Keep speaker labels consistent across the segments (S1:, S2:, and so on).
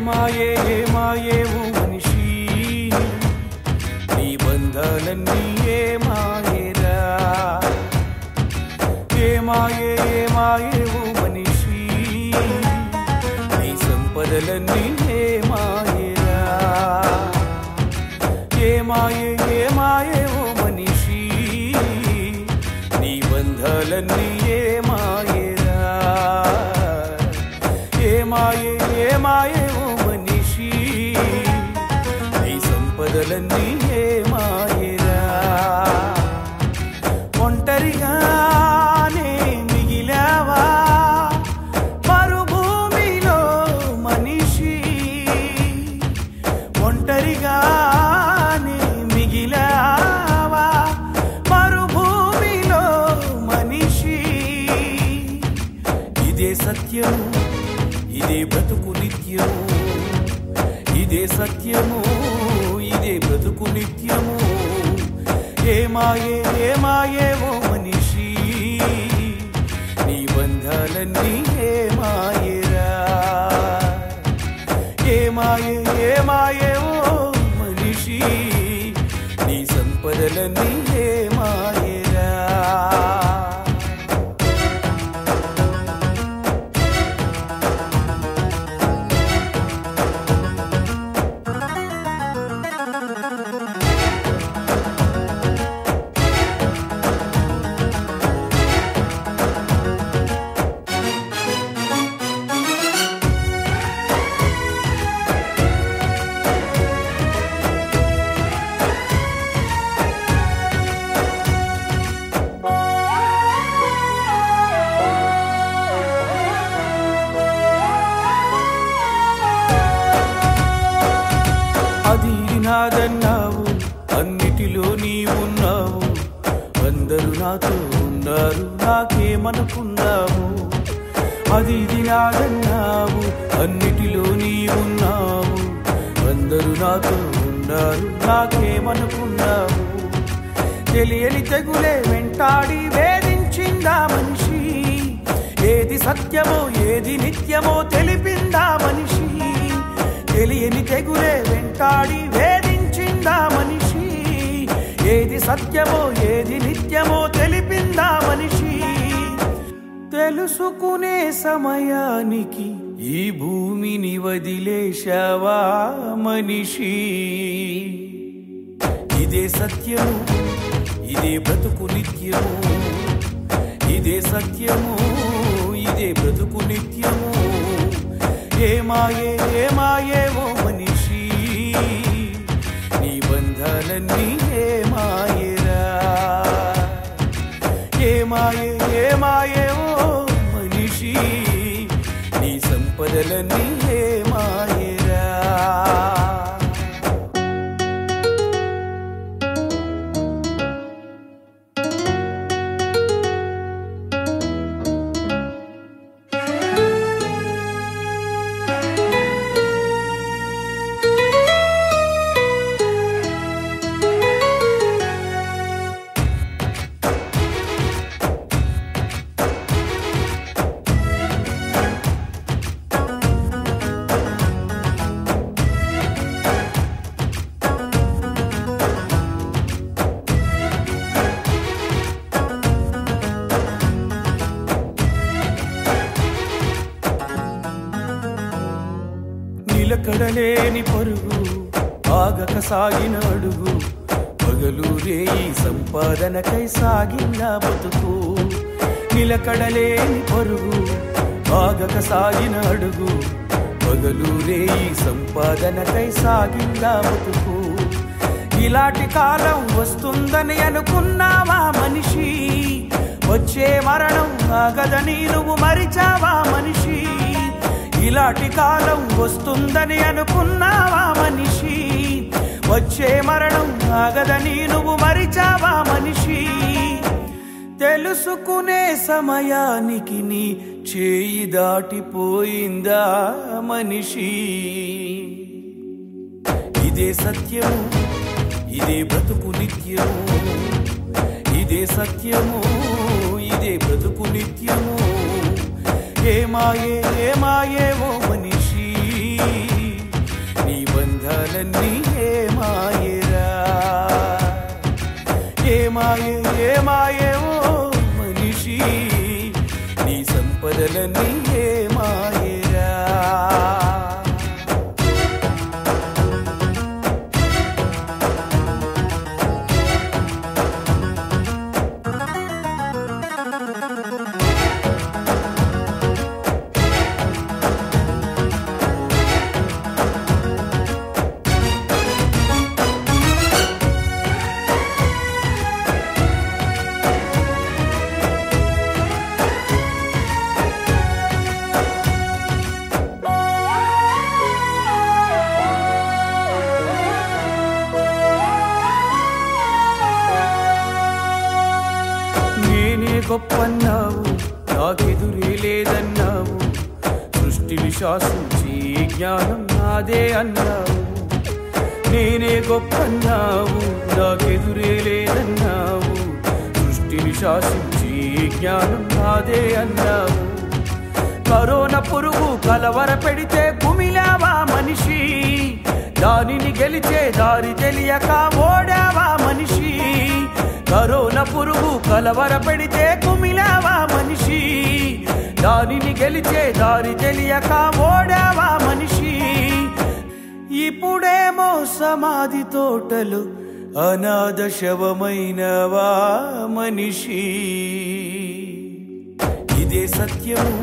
S1: మాయే ఓ మనిషి నీ బంధాలన్నీ ఏ మాయేరా ఏ మాయే ఓ మనిషి నీ సంపదలన్నీ ఏ మాయేరా ఏ మాయే ఓ మనిషి నీ బంధాలన్నీ ఏ మాయేరా ఏ మాయే ఓ మనిషి నీ సంపదలన్నీ ఏ మాయేరా ఒంటరిగానే మిగిలావా మరుభూమిలో మనిషి ఒంటరిగానే మిగిలావా మరుభూమిలో మనిషి ఇదే సత్యము ఇదే బ్రతుకు నిత్యము ఇదే సత్యము ఇదే బ్రతుకు నిత్యము ఏ మాయే ఓ మనిషి నీ బంధాలన్నీ ఏ మాయేరా ఏ మాయే ఓ మనిషి నీ సంపదలన్నీ ఏ మాయేరా అది నాదన్నావు అన్నిటిలో నీవున్నావు అందరూ నాతో ఉన్నారు నాకేమనుకున్నావు అది నాదన్నావు అన్నిటిలో నీవున్నావు అందరూ నాతో ఉన్నారు నాకేమనుకున్నావు తెలియని తెగులే వెంటాడి వేధించిందా మనిషి ఏది సత్యమో ఏది నిత్యమో తెలిపిందా మనిషి తెలియని తెగులే వెంటాడి వేధించిందా మనిషి ఏది సత్యమో ఏది నిత్యమో తెలిపిందా మనిషి తెలుసుకునే సమయానికి ఈ భూమిని వదిలేశావా మనిషి ఇదే సత్యము ఇదే బ్రతుకు నిత్యము ఇదే సత్యము ఇదే బ్రతుకు నిత్యము ఏ మాయే ఓ మనిషి నీ బంధాలన్నీ ఏ మాయేరా ఏ మాయే ఓ మనిషి నీ సంపదలన్నీ ఏ మాయేరా నిలకడలేని పరుగు ఆగక సాగిన అడుగు పగలు రేయి సంపాదనకై సాగిన బతుకు నిలకడలేని పరుగు ఆగక సాగిన అడుగు పగలు రేయి సంపాదనకై సాగిన బతుకు ఇలాంటి కాలం వస్తుందని అనుకున్నావా మనిషి వచ్చే మరణం ఆగదని నువ్వు మరిచావా మనిషి ఇలాంటి కాలం వస్తుందని అనుకున్నావా మనిషి వచ్చే మరణం ఆగదని నువ్వు మరిచావా మనిషి తెలుసుకునే సమయానికి నీ చేయి దాటిపోయిందా మనిషి ఇదే సత్యము ఇదే బ్రతుకు నిత్యము ఇదే సత్యము ఇదే బ్రతుకు నిత్యము ఏ మాయే ఓ మనిషి గొప్పన్నావు నాకెదురే లేదన్నావు సృష్టిని శాసించి జ్ఞానం నాదే అన్నావు నేనే గొప్పన్నావు నాకెదురే లేదన్నావు సృష్టిని శాసించి జ్ఞానం నాదే అన్నావు కరోనా పురుగు కలవర పెడితే కుమిలావా మనిషి దానిని గెలిచే దారి తెలియక ఓడావా మనిషి కరోనా పురుగు కలవర పెడితే కుమిలావా మనిషి దానిని గెలిచే దారి తెలియక ఓడావా మనిషి ఇప్పుడేమో సమాధి తోటలు అనాథ శవమైనవా మనిషి ఇదే సత్యము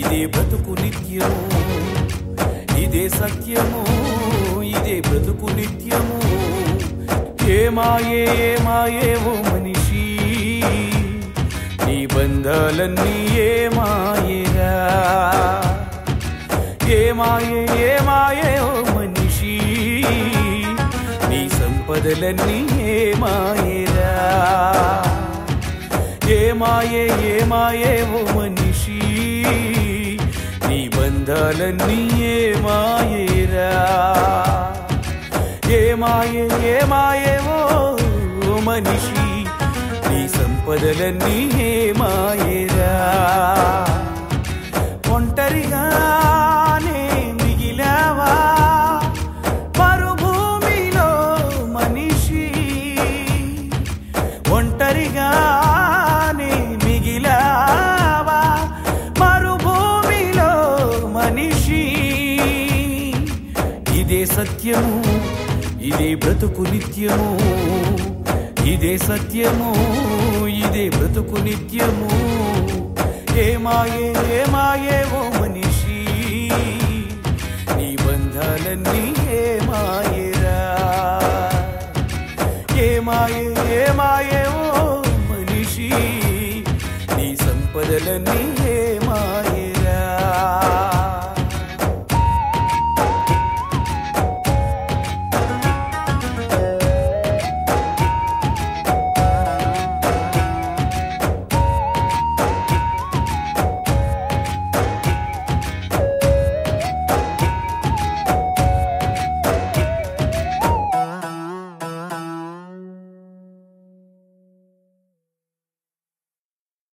S1: ఇదే బ్రతుకు నిత్యము ఇదే సత్యము ఇదే బ్రతుకు నిత్యము ఏమాయేవో మనిషి నీ బంధాలన్నీ ఏమాయేరా ఏమాయేవో మనిషి నీ సంపదలన్నీ ఏమాయేరా ఏమాయేవో మనిషి నీ బంధాలన్నీ ఏమాయేరా ఏమాయేవో మనిషి నీ సంపదలన్నీ ఏమాయేరా ఒంటరిగానే మిగిలావా మరుభూమిలో మనిషి ఒంటరిగానే మిగిలావా మరుభూమిలో మనిషి ఇదే సత్యము ఇదే బ్రతుకు నిత్యము ఇదే సత్యము ఇదే బ్రతుకు నిత్యము ఏమాయేవో మనిషి